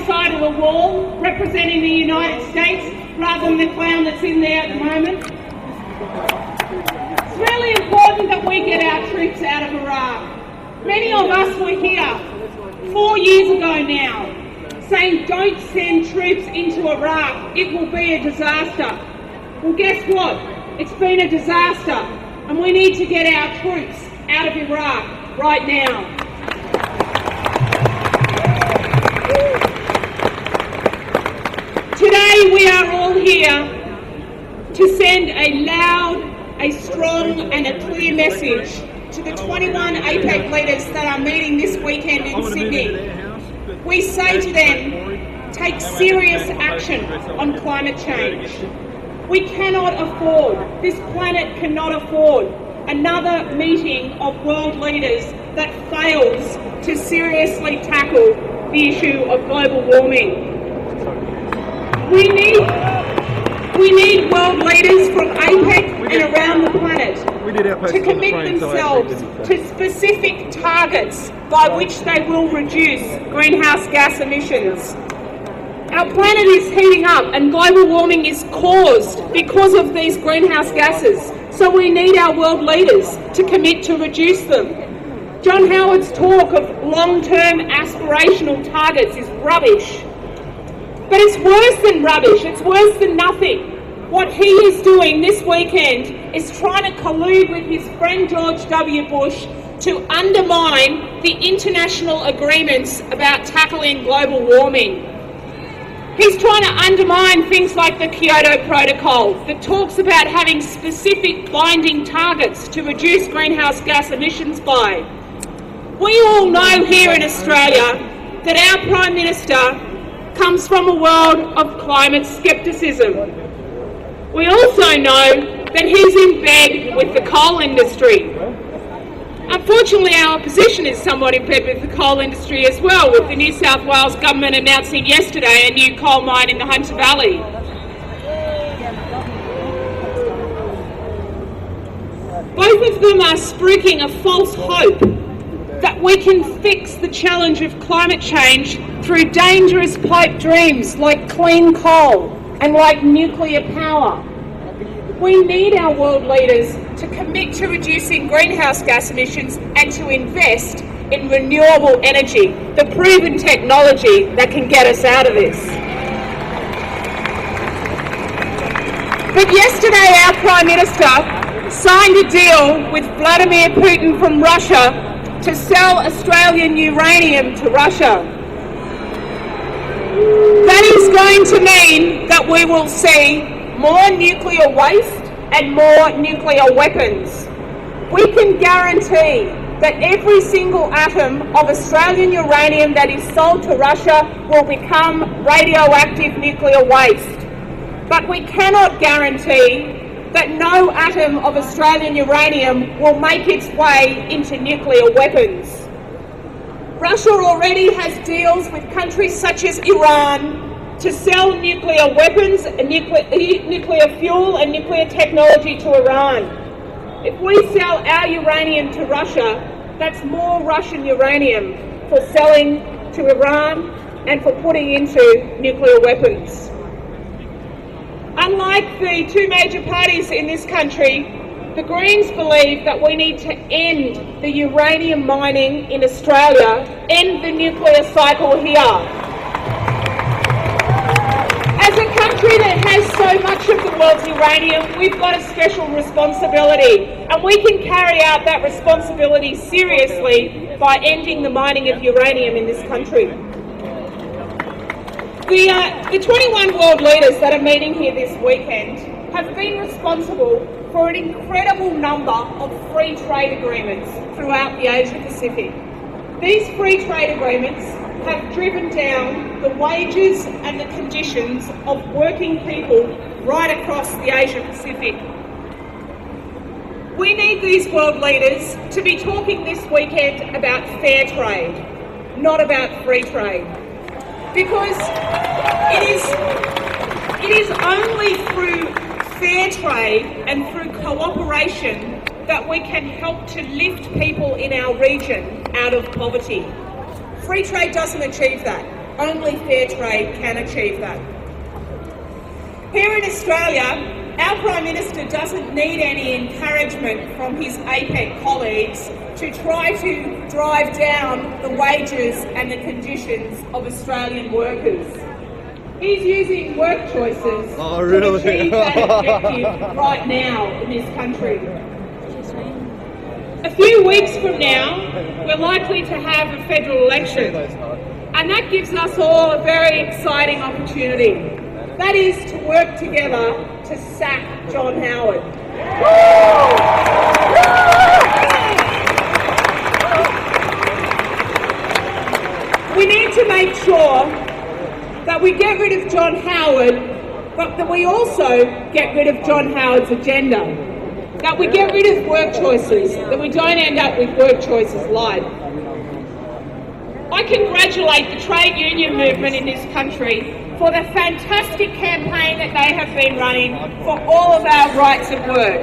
side of the wall representing the United States rather than the clown that's in there at the moment. It's really important that we get our troops out of Iraq. Many of us were here 4 years ago now saying don't send troops into Iraq, it will be a disaster. Well, guess what? It's been a disaster, and we need to get our troops out of Iraq right now. Today we are all here to send a loud, a strong and a clear message to the 21 APEC leaders that are meeting this weekend in Sydney. We say to them, take serious action on climate change. We cannot afford, this planet cannot afford another meeting of world leaders that fails to seriously tackle the issue of global warming. We need world leaders from APEC and around the planet to commit themselves to specific targets by which they will reduce greenhouse gas emissions. Our planet is heating up and global warming is caused because of these greenhouse gases. So we need our world leaders to commit to reduce them. John Howard's talk of long-term aspirational targets is rubbish. But it's worse than rubbish, it's worse than nothing. What he is doing this weekend is trying to collude with his friend George W. Bush to undermine the international agreements about tackling global warming. He's trying to undermine things like the Kyoto Protocol that talks about having specific binding targets to reduce greenhouse gas emissions by. We all know here in Australia that our Prime Minister comes from a world of climate scepticism. We also know that he's in bed with the coal industry. Unfortunately, our opposition is somewhat in bed with the coal industry as well, with the New South Wales government announcing yesterday a new coal mine in the Hunter Valley. Both of them are spruiking a false hope that we can fix the challenge of climate change through dangerous pipe dreams like clean coal and like nuclear power. We need our world leaders to commit to reducing greenhouse gas emissions and to invest in renewable energy, the proven technology that can get us out of this. But yesterday our Prime Minister signed a deal with Vladimir Putin from Russia to sell Australian uranium to Russia. That is going to mean that we will see more nuclear waste and more nuclear weapons. We can guarantee that every single atom of Australian uranium that is sold to Russia will become radioactive nuclear waste. But we cannot guarantee that no atom of Australian uranium will make its way into nuclear weapons. Russia already has deals with countries such as Iran to sell nuclear weapons, nuclear fuel and nuclear technology to Iran. If we sell our uranium to Russia, that's more Russian uranium for selling to Iran and for putting into nuclear weapons. Unlike the two major parties in this country, the Greens believe that we need to end the uranium mining in Australia, end the nuclear cycle here. As a country that has so much of the world's uranium, we've got a special responsibility, and we can carry out that responsibility seriously by ending the mining of uranium in this country. The 21 world leaders that are meeting here this weekend have been responsible for an incredible number of free trade agreements throughout the Asia Pacific. These free trade agreements have driven down the wages and the conditions of working people right across the Asia Pacific. We need these world leaders to be talking this weekend about fair trade, not about free trade. Because it is only through fair trade and through cooperation that we can help to lift people in our region out of poverty. Free trade doesn't achieve that. Only fair trade can achieve that. Here in Australia, our Prime Minister doesn't need any encouragement from his APEC colleagues to try to drive down the wages and the conditions of Australian workers. He's using work choices to achieve that objective right now in this country. A few weeks from now, we're likely to have a federal election, and that gives us all a very exciting opportunity. That is to work together to sack John Howard. We need to make sure that we get rid of John Howard, but that we also get rid of John Howard's agenda. That we get rid of work choices, that we don't end up with work choices light. I congratulate the trade union movement in this country for the fantastic campaign that they have been running for all of our rights at work.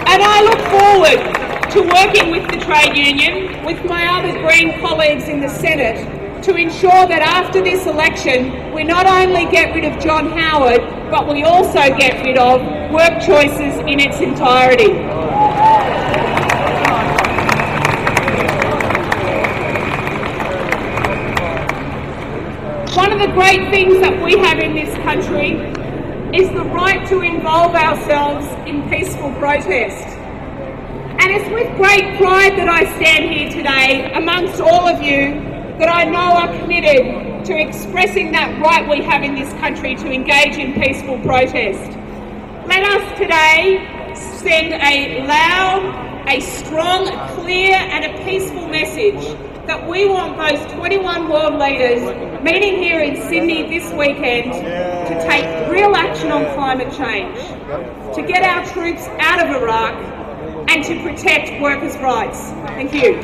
And I look forward to working with the trade union, with my other Green colleagues in the Senate, to ensure that after this election, we not only get rid of John Howard, but we also get rid of work choices in its entirety. One of the great things that we have in this country is the right to involve ourselves in peaceful protest. And it's with great pride that I stand here today amongst all of you that I know are committed to expressing that right we have in this country to engage in peaceful protest. Let us today send a loud, a strong, a clear and a peaceful message that we want those 21 world leaders meeting here in Sydney this weekend to take real action on climate change, to get our troops out of Iraq and to protect workers' rights. Thank you.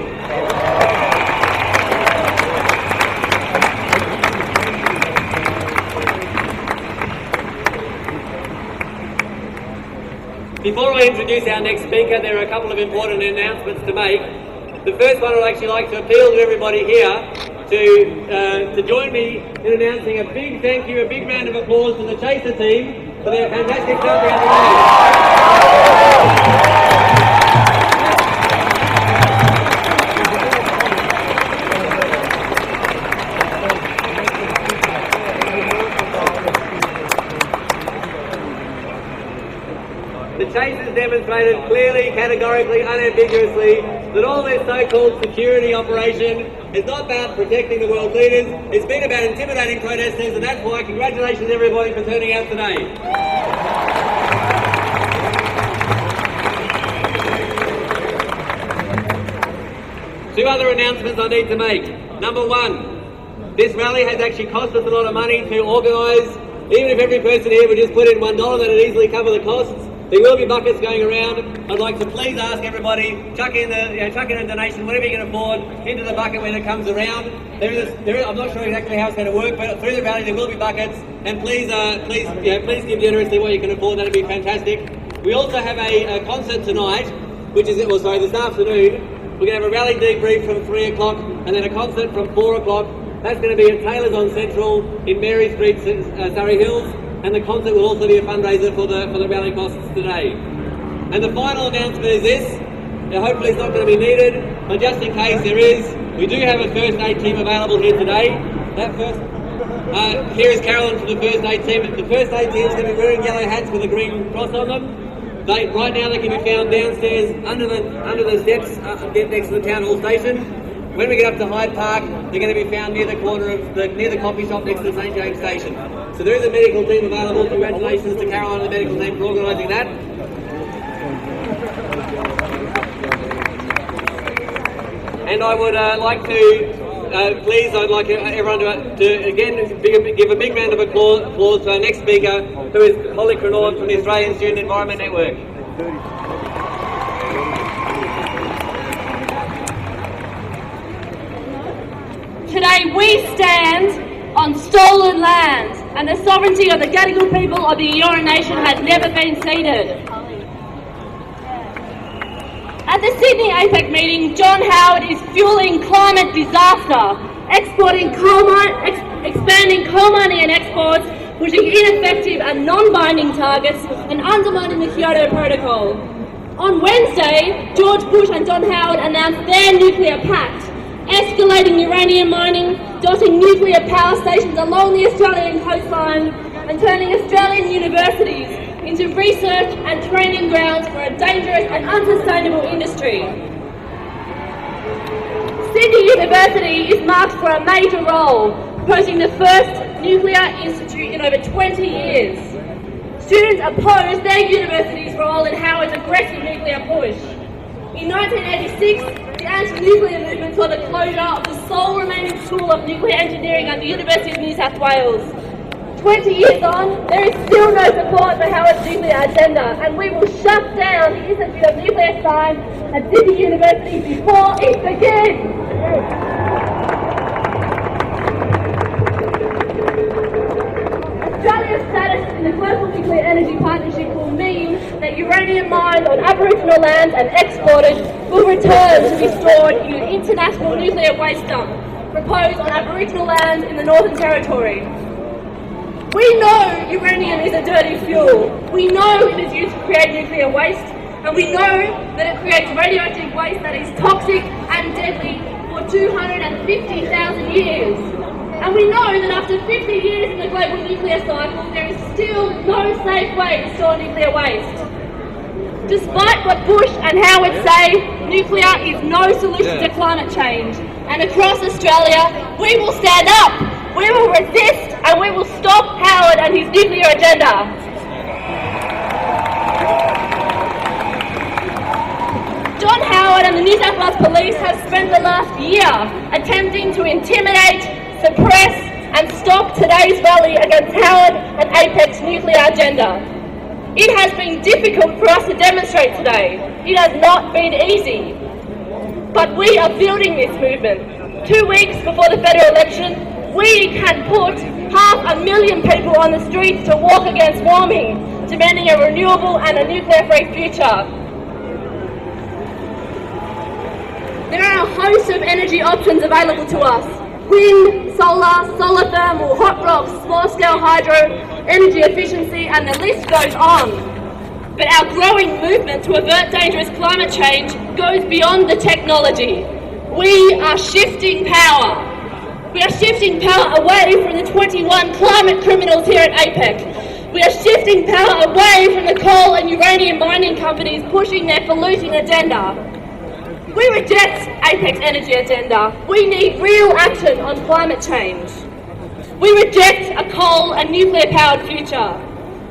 Before I introduce our next speaker, there are a couple of important announcements to make. The first one, I'd actually like to appeal to everybody here to join me in announcing a big thank you, a big round of applause to the Chaser team for their fantastic job around the day. The Chasers demonstrated clearly, categorically, unambiguously that all this so-called security operation is not about protecting the world leaders, it's been about intimidating protesters, and that's why congratulations everybody for turning out today. Two other announcements I need to make. Number one, this rally has actually cost us a lot of money to organise. Even if every person here would just put in $1, that would easily cover the costs. There will be buckets going around. I'd like to please ask everybody, chuck in a donation, whatever you can afford, into the bucket when it comes around. I'm not sure exactly how it's going to work, but through the rally there will be buckets. And please give generously what you can afford. That'd be fantastic. We also have a concert tonight, this afternoon. We're going to have a rally debrief from 3 o'clock, and then a concert from 4 o'clock. That's going to be at Taylor's on Central in Mary Street, Surrey Hills. And the concert will also be a fundraiser for the rally costs today. And the final announcement is this. Now, hopefully it's not going to be needed, but just in case there is, we do have a first aid team available here today. Here is Carolyn from the first aid team. The first aid team is going to be wearing yellow hats with a green cross on them. Right now they can be found downstairs under the steps next to the town hall station. When we get up to Hyde Park, they're going to be found near the corner of near the coffee shop next to the St James station. So there is a medical team available. Congratulations to Caroline and the medical team for organising that. And I would like to, I'd like everyone to again give a big round of applause to our next speaker, who is Holly Crenord from the Australian Student Environment Network. Today we stand on stolen land, and the sovereignty of the Gadigal people of the Eora Nation has never been ceded. At the Sydney APEC meeting, John Howard is fueling climate disaster, expanding coal mining and exports, pushing ineffective and non-binding targets, and undermining the Kyoto Protocol. On Wednesday, George Bush and John Howard announced their nuclear pact, escalating uranium mining, dotting nuclear power stations along the Australian coastline, and turning Australian universities into research and training grounds for a dangerous and unsustainable industry. Sydney University is marked for a major role, proposing the first nuclear institute in over 20 years. Students opposed their university's role in Howard's aggressive nuclear push. In 1986, the anti-nuclear movement saw the closure of the sole remaining school of nuclear engineering at the University of New South Wales. 20 years on, there is still no support for Howard's nuclear agenda, and we will shut down the Institute of Nuclear Science at Sydney University before it begins. Australia's status in the Global Nuclear Energy Partnership will mean that uranium mined on Aboriginal lands and exported will return to be stored in an international nuclear waste dump proposed on Aboriginal lands in the Northern Territory. We know uranium is a dirty fuel. We know it is used to create nuclear waste, and we know that it creates radioactive waste that is toxic and deadly for 250,000 years. And we know that after 50 years in the global nuclear cycle, there is still no safe way to store nuclear waste. Despite what Bush and Howard say, nuclear is no solution to climate change. And across Australia, we will stand up, we will resist, and we will stop Howard and his nuclear agenda. John Howard and the New South Wales Police have spent the last year attempting to intimidate, suppress and stop today's rally against Howard and APEC's nuclear agenda. It has been difficult for us to demonstrate today. It has not been easy. But we are building this movement. 2 weeks before the federal election, we can put 500,000 people on the streets to walk against warming, demanding a renewable and a nuclear-free future. There are a host of energy options available to us. Wind, solar thermal, hot rocks, small-scale hydro, energy efficiency, and the list goes on. But our growing movement to avert dangerous climate change goes beyond the technology. We are shifting power. We are shifting power away from the 21 climate criminals here at APEC. We are shifting power away from the coal and uranium mining companies pushing their polluting agenda. We reject APEC's energy agenda. We need real action on climate change. We reject a coal and nuclear-powered future.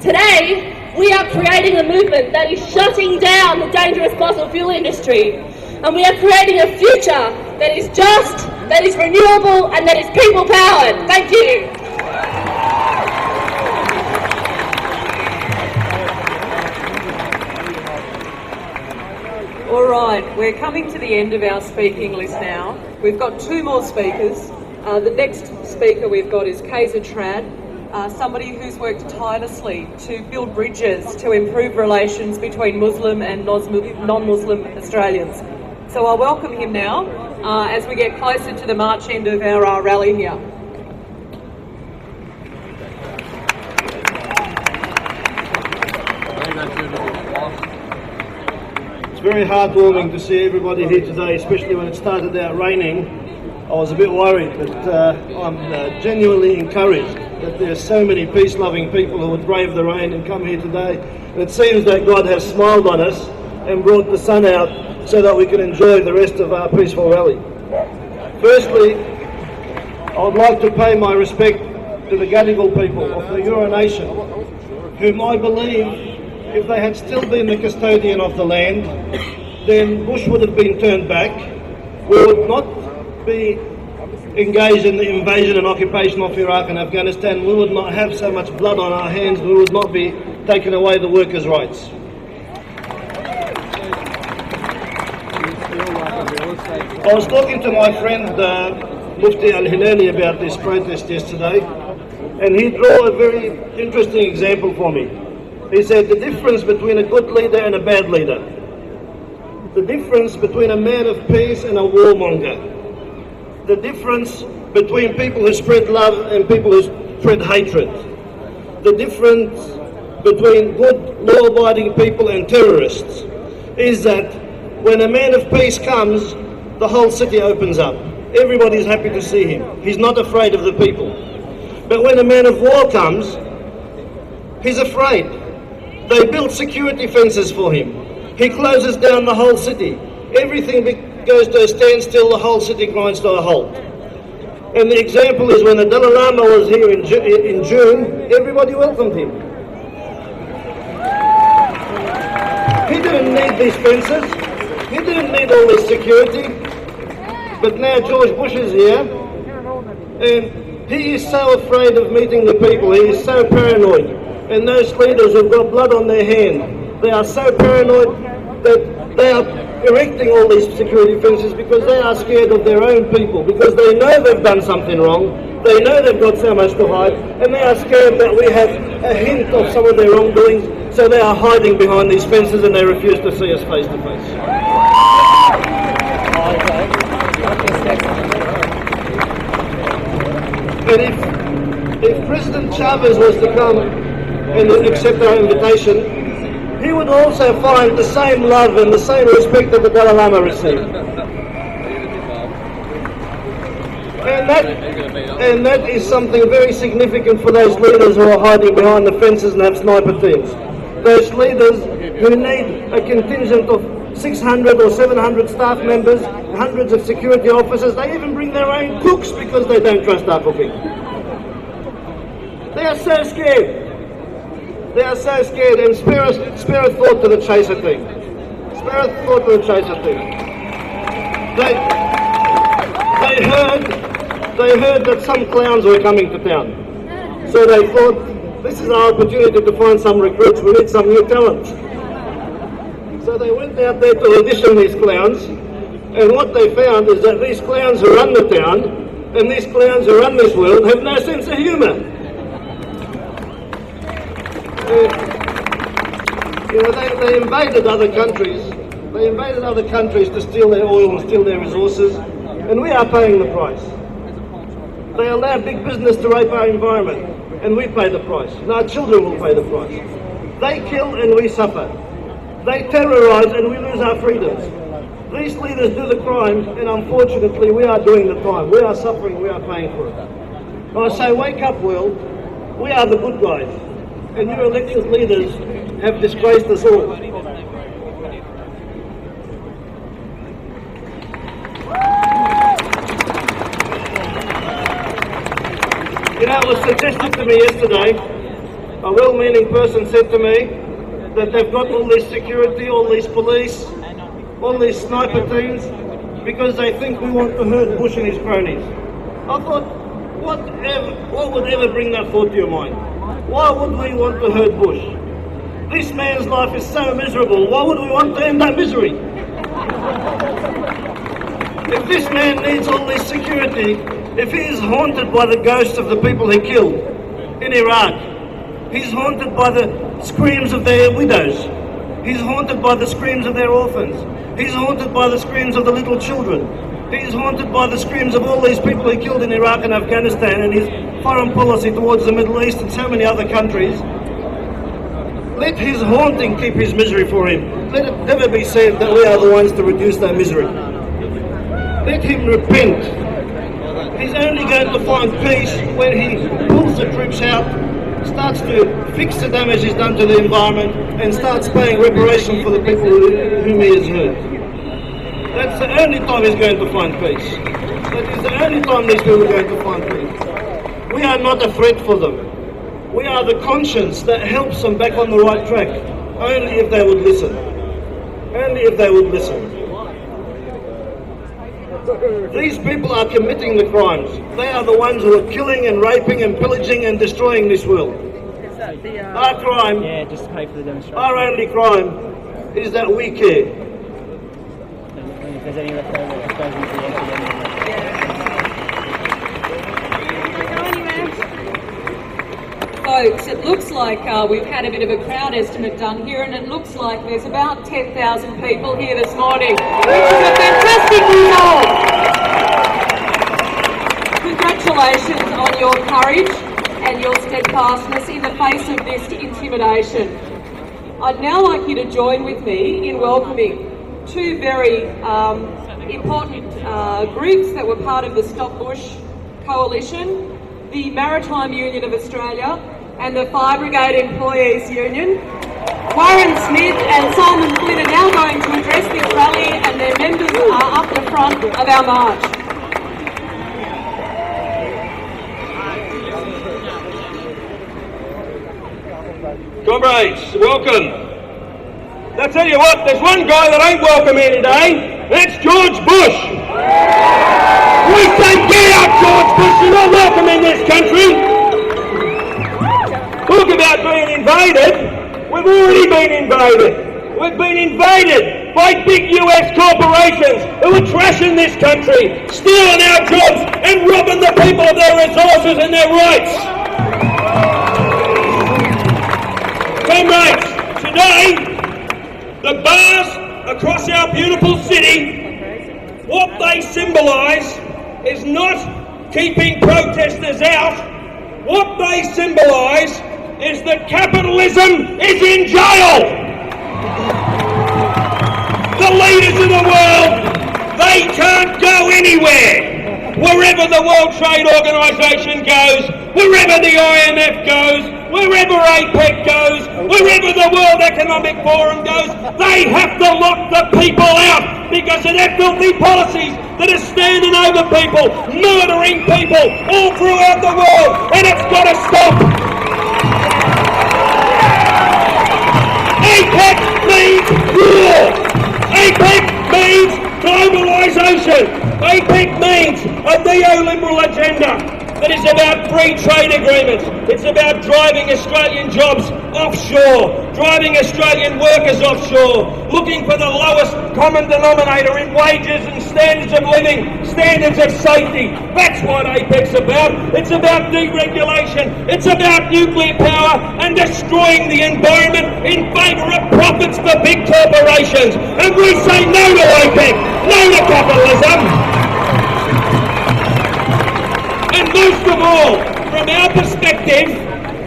Today, we are creating a movement that is shutting down the dangerous fossil fuel industry. And we are creating a future that is just, that is renewable, and that is people-powered. Thank you. All right, we're coming to the end of our speaking list now. We've got 2 more speakers. The next speaker we've got is Kaiser Trad, somebody who's worked tirelessly to build bridges to improve relations between Muslim and non-Muslim Australians. So I'll welcome him now as we get closer to the march end of our rally here. It's very heartwarming to see everybody here today, especially when it started out raining. I was a bit worried, but I'm genuinely encouraged that there's so many peace-loving people who would brave the rain and come here today. And it seems that God has smiled on us and brought the sun out so that we can enjoy the rest of our peaceful rally. Firstly, I would like to pay my respect to the Gadigal people of the Eora Nation, whom I believe, if they had still been the custodian of the land, then Bush would have been turned back. We would not be engaged in the invasion and occupation of Iraq and Afghanistan. We would not have so much blood on our hands. We would not be taking away the workers' rights. I was talking to my friend Mufti Al-Hilali about this protest yesterday, and he drew a very interesting example for me. He said the difference between a good leader and a bad leader. The difference between a man of peace and a warmonger. The difference between people who spread love and people who spread hatred. The difference between good, law-abiding people and terrorists is that when a man of peace comes, the whole city opens up. Everybody's happy to see him. He's not afraid of the people. But when a man of war comes, he's afraid. They build security fences for him. He closes down the whole city. Everything goes to a standstill, the whole city grinds to a halt. And the example is when the Dalai Lama was here in June, everybody welcomed him. He didn't need these fences. He didn't need all this security. But now George Bush is here, and he is so afraid of meeting the people. He is so paranoid. And those leaders who've got blood on their hand, they are so paranoid that they are erecting all these security fences because they are scared of their own people, because they know they've done something wrong, they know they've got so much to hide, and they are scared that we have a hint of some of their wrongdoings, so they are hiding behind these fences and they refuse to see us face to face. And if President Chavez was to come and accept our invitation, he would also find the same love and the same respect that the Dalai Lama received. And that is something very significant for those leaders who are hiding behind the fences and have sniper teams. Those leaders who need a contingent of 600 or 700 staff members, hundreds of security officers. They even bring their own cooks because they don't trust our cooking. They are so scared. They are so scared, and Spirit thought to the chaser thing. Spirit thought to the chaser thing. They heard that some clowns were coming to town. So they thought, this is our opportunity to find some recruits, we need some new talent. So they went out there to audition these clowns, and what they found is that these clowns who run the town, and these clowns who run this world, have no sense of humour. They invaded other countries. They invaded other countries to steal their oil and steal their resources, and we are paying the price. They allow big business to rape our environment, and we pay the price. And our children will pay the price. They kill and we suffer. They terrorise and we lose our freedoms. These leaders do the crime, and unfortunately we are doing the time. We are suffering, we are paying for it. I say, wake up world, we are the good guys. And your elected leaders have disgraced us all. You know, it was suggested to me yesterday, a well-meaning person said to me that they've got all this security, all these police, all these sniper teams, because they think we want to hurt Bush and his cronies. I thought, what would ever bring that thought to your mind? Why would we want to hurt Bush? This man's life is so miserable. Why would we want to end that misery? If this man needs all this security, if he is haunted by the ghosts of the people he killed in Iraq, he's haunted by the screams of their widows, he's haunted by the screams of their orphans, he's haunted by the screams of the little children, he's haunted by the screams of all these people he killed in Iraq and Afghanistan, and his foreign policy towards the Middle East and so many other countries. Let his haunting keep his misery for him. Let it never be said that we are the ones to reduce that misery. Let him repent. He's only going to find peace when he pulls the troops out, starts to fix the damage he's done to the environment, and starts paying reparation for the people whom he has hurt. That's the only time he's going to find peace. That is the only time these people are going to find peace. We are not a threat for them. We are the conscience that helps them back on the right track. Only if they would listen. Only if they would listen. These people are committing the crimes. They are the ones who are killing and raping and pillaging and destroying this world. Our crime, just to pay for the demonstration. our only crime, is that we care. If there's any referral that goes into the end. folks, it looks like we've had a bit of a crowd estimate done here, and it looks like there's about 10,000 people here this morning, which is a fantastic result. Congratulations on your courage and your steadfastness in the face of this intimidation. I'd now like you to join with me in welcoming two very important groups that were part of the Stop Bush Coalition, the Maritime Union of Australia and the Fire Brigade Employees Union. Warren Smith and Simon Flynn are now going to address this rally, and their members are up the front of our march. Comrades, welcome. Now, tell you what, there's one guy that ain't welcome here today. That's George Bush. We say, get out, George Bush. You're not welcome in this country. Talk about being invaded. We've already been invaded. We've been invaded by big US corporations who are trashing this country, stealing our jobs and robbing the people of their resources and their rights. Comrades, today, the bars across our beautiful city, what they symbolise is not keeping protesters out. What they symbolise is that capitalism is in jail. The leaders of the world, they can't go anywhere. Wherever the World Trade Organisation goes, wherever the IMF goes, wherever APEC goes, wherever the World Economic Forum goes, they have to lock the people out because of their filthy policies that are standing over people, murdering people all throughout the world, and it's got to stop. APEC means war. APEC means globalisation. APEC means a neoliberal agenda that is about free trade agreements. It's about driving Australian jobs offshore, driving Australian workers offshore, looking for the lowest common denominator in wages and standards of living, standards of safety. That's what APEC's about. It's about deregulation. It's about nuclear power and destroying the environment in favour of profits for big corporations. And we say no to APEC, no to capitalism. And most of all, from our perspective,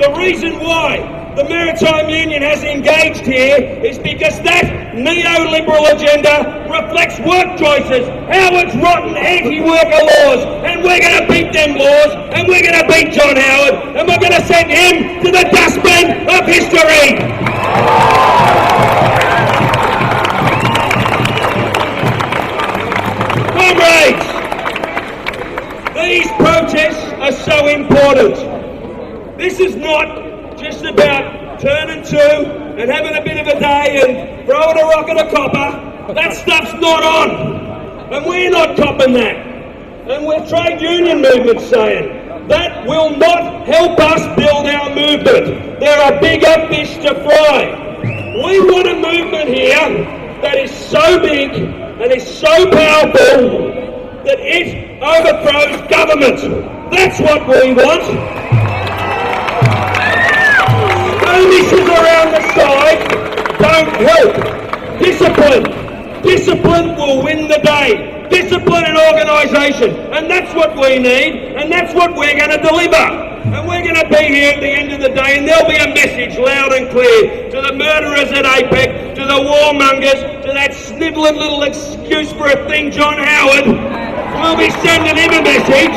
the reason why the Maritime Union has engaged here is because that neoliberal agenda reflects work choices, Howard's rotten anti-worker laws, and we're going to beat them laws, and we're going to beat John Howard, and we're going to send him to the dustbin of history. Comrades, these protests are so important. This is not just about turning to and having a bit of a day and throwing a rock at a copper. That stuff's not on. And we're not copping that. And with trade union movement saying that will not help us build our movement. There are bigger fish to fry. We want a movement here that is so big and is so powerful that it overthrows government. That's what we want. Skirmishes around the side don't help. Discipline will win the day. Discipline and organisation. And that's what we need, and that's what we're going to deliver. And we're going to be here at the end of the day, and there'll be a message loud and clear to the murderers at APEC, to the warmongers, to that snivelling little excuse for a thing, John Howard. We'll be sending him a message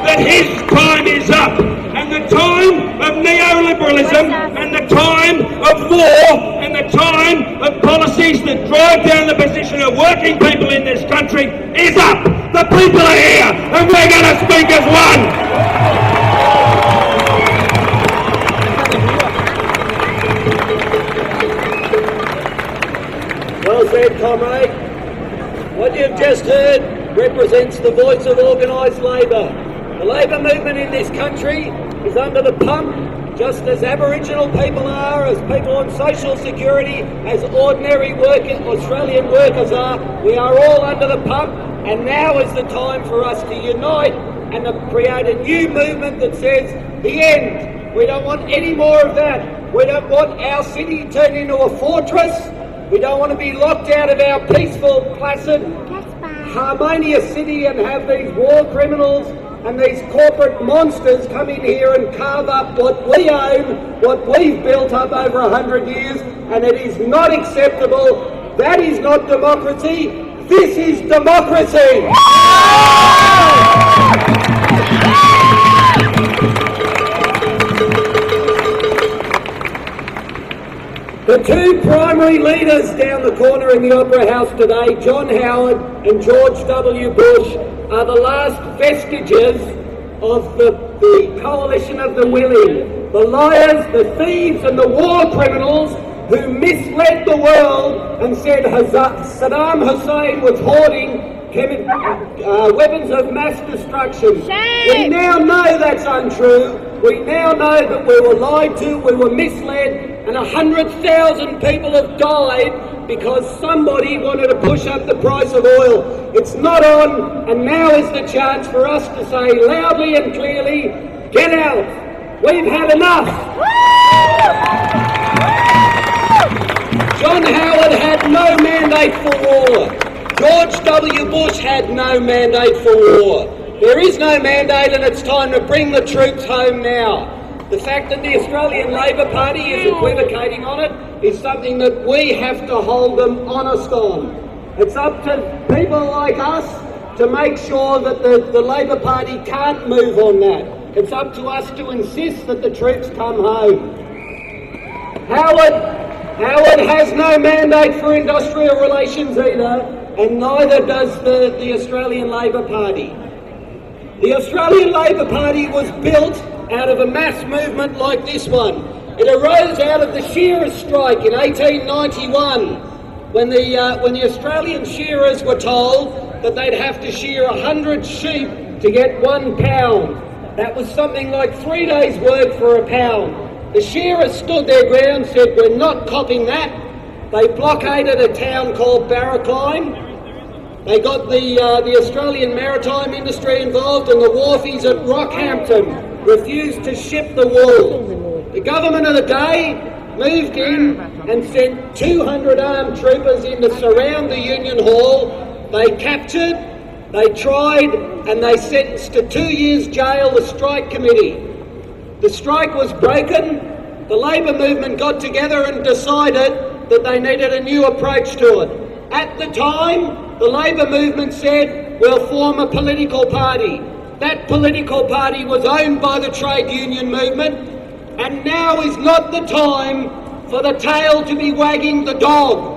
that his time is up. And the time of neoliberalism and the time of war and the time of policies that drive down the position of working people in this country is up. The people are here and we're going to speak as one. Well said, comrade. What you've just heard represents the voice of organised labour. The labour movement in this country is under the pump, just as Aboriginal people are, as people on social security, as ordinary Australian workers are. We are all under the pump, and now is the time for us to unite and to create a new movement that says the end We don't want any more of that. We don't want our city turned into a fortress. We don't want to be locked out of our peaceful, placid, harmonious city and have these war criminals and these corporate monsters come in here and carve up what we own, what we've built up over 100 years, and it is not acceptable. That is not democracy. This is democracy. The two primary leaders down the corner in the Opera House today, John Howard and George W. Bush, are the last vestiges of the coalition of the willing, the liars, the thieves and the war criminals who misled the world and said Saddam Hussein was hoarding weapons of mass destruction. We now know that's untrue. We now know that we were lied to, we were misled, and 100,000 people have died because somebody wanted to push up the price of oil. It's not on, and now is the chance for us to say loudly and clearly, get out. We've had enough. John Howard had no mandate for war. George W. Bush had no mandate for war. There is no mandate, and it's time to bring the troops home now. The fact that the Australian Labor Party is equivocating on it is something that we have to hold them honest on. It's up to people like us to make sure that the Labor Party can't move on that. It's up to us to insist that the troops come home. Howard has no mandate for industrial relations either, and neither does the Australian Labor Party. The Australian Labor Party was built out of a mass movement like this one. It arose out of the shearers' strike in 1891, when the Australian shearers were told that they'd have to shear 100 sheep to get £1. That was something like 3 days' work for £1. The shearers stood their ground, said, we're not copping that. They blockaded a town called Barracline. They got the Australian maritime industry involved, and the wharfies at Rockhampton refused to ship the wool. The government of the day moved in and sent 200 armed troopers in to surround the Union Hall. They captured, they tried, and they sentenced to 2 years jail the strike committee. The strike was broken. The Labor movement got together and decided that they needed a new approach to it. At the time, the Labor movement said, we'll form a political party. That political party was owned by the trade union movement, and now is not the time for the tail to be wagging the dog.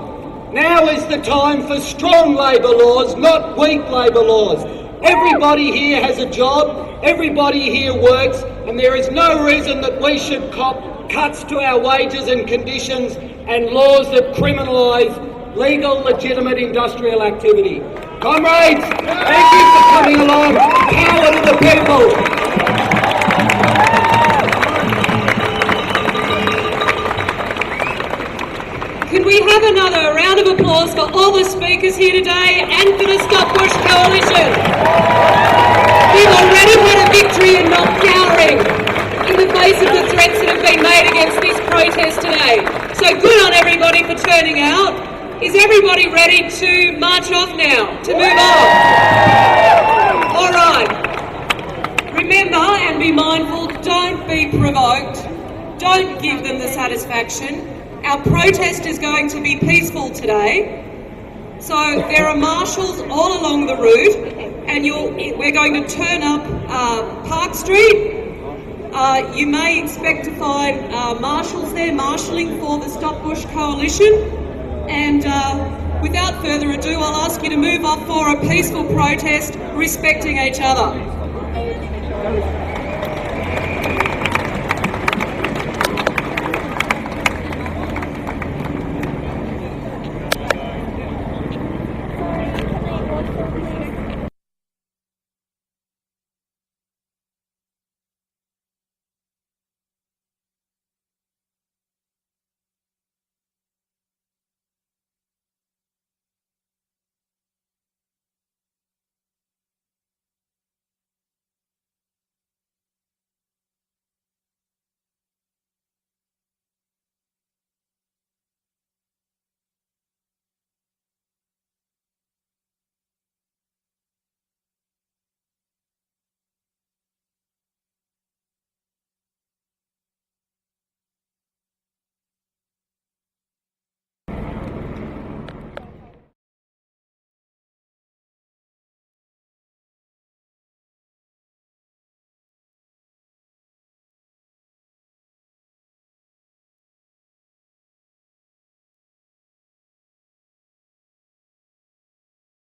Now is the time for strong labour laws, not weak labour laws. Everybody here has a job, everybody here works, and there is no reason that we should cop cuts to our wages and conditions and laws that criminalise legal, legitimate industrial activity. Comrades, thank you for coming along. Power to the people. Can we have another round of applause for all the speakers here today and for the Stop Bush Coalition? We've already had a victory in not cowering in the face of the threats that have been made against this protest today. So good on everybody for turning out. Is everybody ready to march off now, to move on? All right. Remember and be mindful, don't be provoked. Don't give them the satisfaction. Our protest is going to be peaceful today. So there are marshals all along the route, and we're going to turn up Park Street. You may expect to find marshals there marshalling for the Stop Bush Coalition. And without further ado, I'll ask you to move off for a peaceful protest, respecting each other.